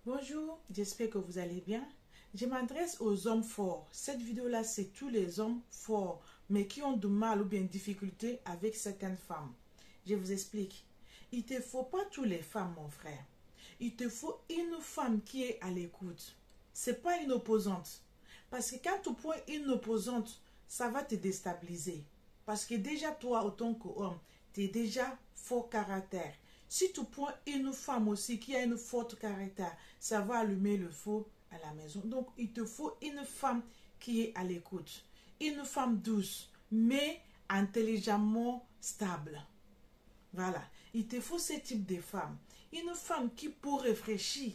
Bonjour, j'espère que vous allez bien. Je m'adresse aux hommes forts. Cette vidéo-là, c'est tous les hommes forts, mais qui ont du mal ou bien difficulté avec certaines femmes. Je vous explique. Il ne te faut pas toutes les femmes, mon frère. Il te faut une femme qui est à l'écoute. C'est pas une opposante. Parce que quand tu prends une opposante, ça va te déstabiliser. Parce que déjà, toi, autant qu'homme, tu es déjà fort caractère. Si tu prends une femme aussi qui a une forte caractère, ça va allumer le feu à la maison. Donc, il te faut une femme qui est à l'écoute. Une femme douce, mais intelligemment stable. Voilà. Il te faut ce type de femme. Une femme qui peut réfléchir,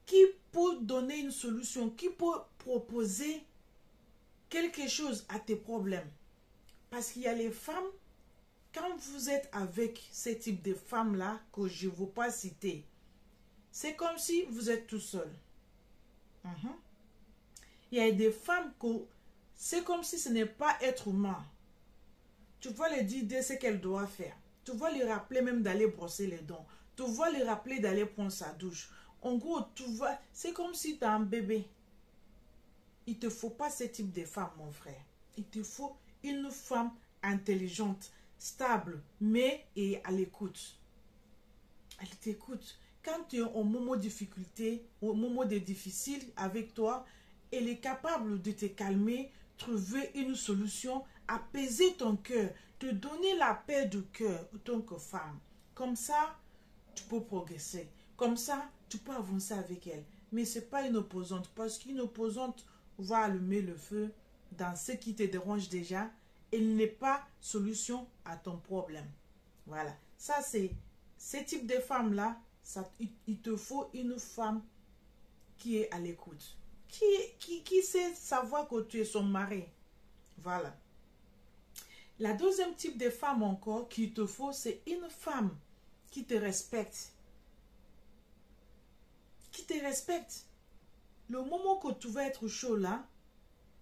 qui peut donner une solution, qui peut proposer quelque chose à tes problèmes. Parce qu'il y a les femmes, quand vous êtes avec ce type de femmes-là que je ne veux pas citer, c'est comme si vous êtes tout seul. Il y a des femmes que c'est comme si ce n'est pas être humain. Tu vas lui dire de ce qu'elle doit faire. Tu vas lui rappeler même d'aller brosser les dents. Tu vas lui rappeler d'aller prendre sa douche. En gros, c'est comme si tu as un bébé. Il ne te faut pas ce type de femme, mon frère. Il te faut une femme intelligente, stable, mais et à l'écoute. Elle t'écoute. Quand tu es au moment de difficulté, au moment de difficile avec toi, elle est capable de te calmer, trouver une solution, apaiser ton cœur, te donner la paix du cœur en tant que femme. Comme ça, tu peux progresser. Comme ça, tu peux avancer avec elle. Mais ce n'est pas une opposante, parce qu'une opposante va allumer le feu dans ce qui te dérange déjà. Elle n'est pas solution à ton problème. Voilà. Ça, c'est ce type de femme-là. Il te faut une femme qui est à l'écoute. Qui sait savoir que tu es son mari. Voilà. La deuxième type de femme encore qu'il te faut, c'est une femme qui te respecte. Qui te respecte. Le moment que tu vas être chaud là,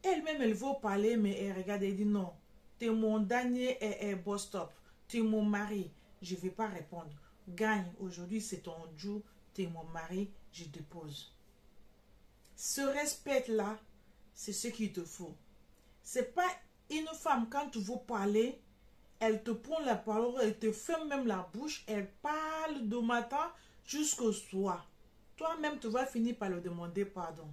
elle-même, elle va parler, mais elle regarde et dit non. Tu es mon dernier boss stop. Tu es mon mari. Je ne vais pas répondre. Gagne. Aujourd'hui, c'est ton jour. Tu es mon mari. Je dépose. Ce respect-là, c'est ce qu'il te faut. C'est pas une femme, quand tu veux parler, elle te prend la parole, elle te ferme même la bouche, elle parle du matin jusqu'au soir. Toi-même, tu vas finir par le demander pardon.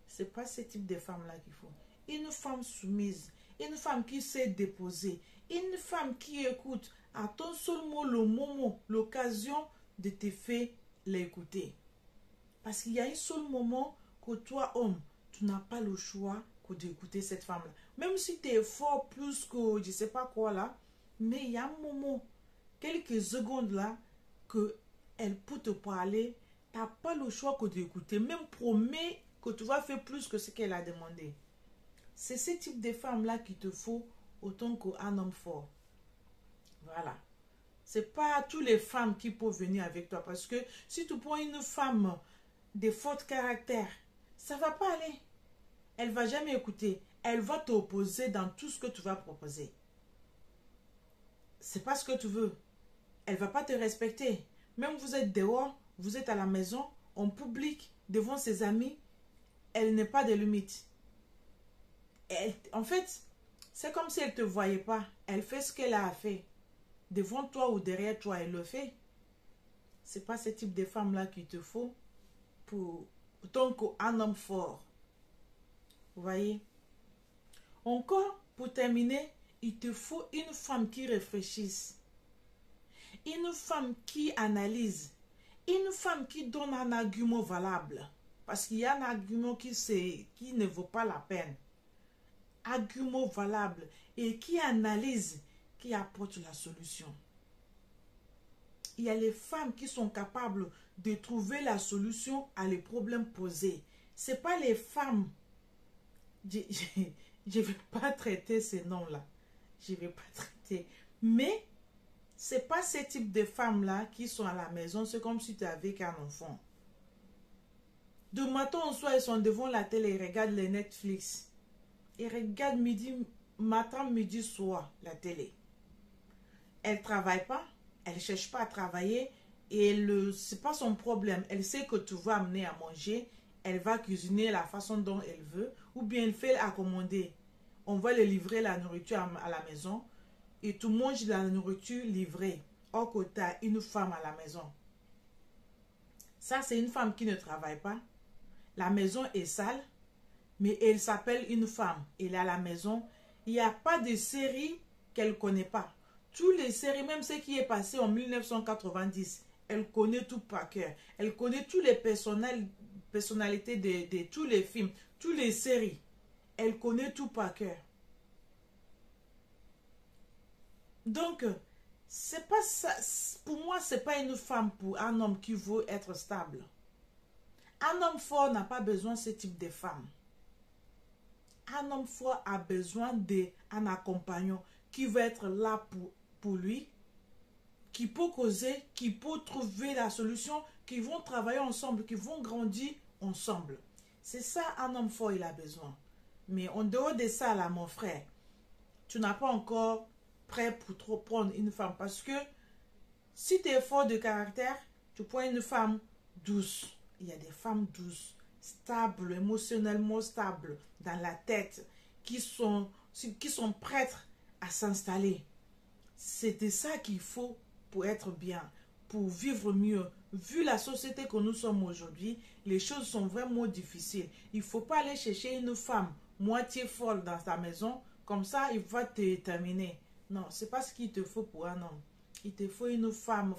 C'est pas ce type de femme-là qu'il faut. Une femme soumise, une femme qui sait déposer, une femme qui écoute à ton seul mot, le moment, l'occasion de te faire l'écouter. Parce qu'il y a un seul moment que toi, homme, tu n'as pas le choix que d'écouter cette femme-là. Même si tu es fort plus que je ne sais pas quoi là, mais il y a un moment, quelques secondes là, qu'elle peut te parler, tu n'as pas le choix que d'écouter. Même promets que tu vas faire plus que ce qu'elle a demandé. C'est ce type de femme-là qu'il te faut autant qu'un homme fort. Voilà. Ce n'est pas toutes les femmes qui peuvent venir avec toi. Parce que si tu prends une femme de fort caractère, ça ne va pas aller. Elle ne va jamais écouter. Elle va t'opposer dans tout ce que tu vas proposer. C'est pas ce que tu veux. Elle ne va pas te respecter. Même vous êtes dehors, vous êtes à la maison, en public, devant ses amis, elle n'est pas de limite. En fait, c'est comme si elle ne te voyait pas. Elle fait ce qu'elle a à faire. Devant toi ou derrière toi, elle le fait. Ce n'est pas ce type de femme-là qu'il te faut pour autant qu'un homme fort. Vous voyez? Encore, pour terminer, il te faut une femme qui réfléchisse. Une femme qui analyse. Une femme qui donne un argument valable. Parce qu'il y a un argument qui ne vaut pas la peine. Argument valable. Et qui analyse, qui apporte la solution. Il y a les femmes qui sont capables de trouver la solution à les problèmes posés. Ce n'est pas les femmes. Je ne vais pas traiter ces noms-là. Je ne vais pas traiter. Mais ce n'est pas ce type de femmes-là qui sont à la maison. C'est comme si tu avais qu'un enfant. De matin au soir, ils sont devant la télé, ils regardent les Netflix. Ils regardent matin, midi, soir, la télé. Elles ne travaillent pas. Elles ne cherchent pas à travailler. Et c'est pas son problème. Elle sait que tu vas amener à manger. Elle va cuisiner la façon dont elle veut. Ou bien elle fait accommoder. On va lui livrer la nourriture à la maison. Et tu manges la nourriture livrée. Or que tu as une femme à la maison. Ça, c'est une femme qui ne travaille pas. La maison est sale. Mais elle s'appelle une femme. Elle est à la maison. Il n'y a pas de série qu'elle ne connaît pas. Toutes les séries, même ce qui est passé en 1990, elle connaît tout par cœur. Elle connaît tous les personnalités de tous les films, toutes les séries. Elle connaît tout par cœur. Donc, c'est pas ça. Pour moi, c'est pas une femme pour un homme qui veut être stable. Un homme fort n'a pas besoin de ce type de femme. Un homme fort a besoin d'un accompagnant qui va être là pour lui, qui peut causer, qui peut trouver la solution, qui vont travailler ensemble, qui vont grandir ensemble. C'est ça un homme fort, il a besoin. Mais en dehors de ça, là, mon frère, tu n'as pas encore prêt pour trop prendre une femme. Parce que si tu es fort de caractère, tu prends une femme douce. Il y a des femmes douces, stables, émotionnellement stables, dans la tête, qui sont prêtes à s'installer. C'était ça qu'il faut pour être bien, pour vivre mieux. Vu la société que nous sommes aujourd'hui, les choses sont vraiment difficiles. Il ne faut pas aller chercher une femme moitié folle dans ta maison, comme ça il va te terminer. Non, ce n'est pas ce qu'il te faut pour un homme. Il te faut une femme,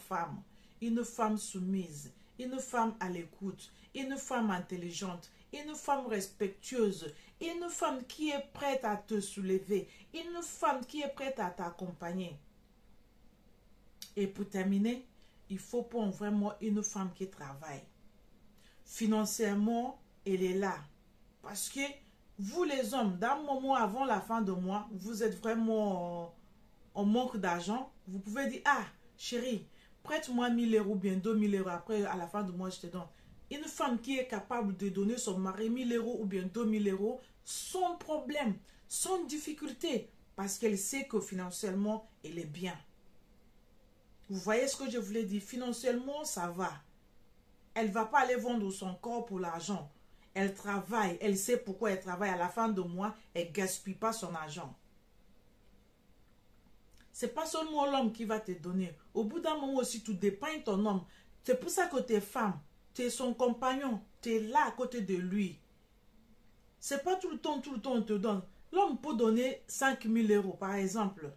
une femme soumise, une femme à l'écoute, une femme intelligente, une femme respectueuse, une femme qui est prête à te soulever, une femme qui est prête à t'accompagner. Et pour terminer, il faut prendre vraiment une femme qui travaille. Financièrement, elle est là. Parce que vous les hommes, d'un moment avant la fin de mois, vous êtes vraiment en manque d'argent. Vous pouvez dire, ah chérie, prête-moi 1000 € ou bien 2000 € après à la fin du mois je te donne. Une femme qui est capable de donner son mari 1000 € ou bien 2000 € sans problème, sans difficulté, parce qu'elle sait que financièrement, elle est bien. Vous voyez ce que je voulais dire? Financièrement, ça va. Elle ne va pas aller vendre son corps pour l'argent. Elle travaille, elle sait pourquoi elle travaille. À la fin du mois, elle ne gaspille pas son argent. Ce n'est pas seulement l'homme qui va te donner. Au bout d'un moment aussi, tu dépeins ton homme. C'est pour ça que tu es femme. Tu es son compagnon. Tu es là à côté de lui. Ce n'est pas tout le temps on te donne. L'homme peut donner 5000 € par exemple.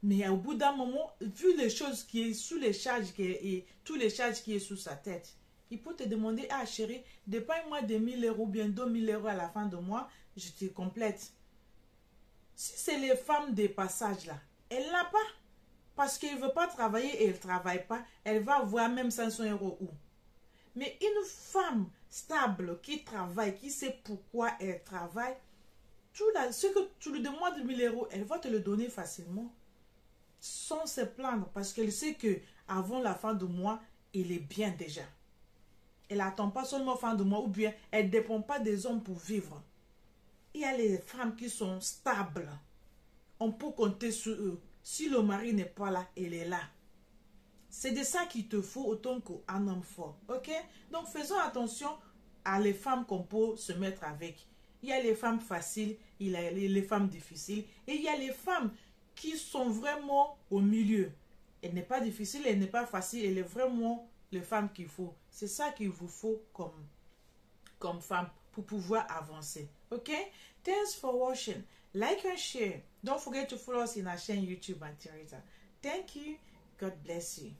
Mais au bout d'un moment, vu les choses qui est sous les charges et tous les charges qui est sous sa tête, il peut te demander, ah chérie, dépaye-moi des 1000 € ou bien 2000 € à la fin de mois, je te complète. Si c'est les femmes des passages là, elle n'a pas. Parce qu'elle ne veut pas travailler et elle ne travaille pas, elle va avoir même 500 € où. Mais une femme stable qui travaille, qui sait pourquoi elle travaille, ce que tu lui demandes de 1000 €, elle va te le donner facilement. Sans se plaindre, parce qu'elle sait que avant la fin du mois, elle est bien déjà. Elle n'attend pas seulement fin de mois, ou bien elle ne dépend pas des hommes pour vivre. Il y a les femmes qui sont stables. On peut compter sur eux. Si le mari n'est pas là, elle est là. C'est de ça qu'il te faut autant qu'un homme fort. Ok? Donc faisons attention à les femmes qu'on peut se mettre avec. Il y a les femmes faciles, il y a les femmes difficiles, et il y a les femmes qui sont vraiment au milieu. Elle n'est pas difficile, elle n'est pas facile, elle est vraiment les femmes qu'il faut. C'est ça qu'il vous faut comme femme pour pouvoir avancer. Ok? Thanks for watching. Like and share. Don't forget to follow us in our channel YouTube and Twitter. Thank you. God bless you.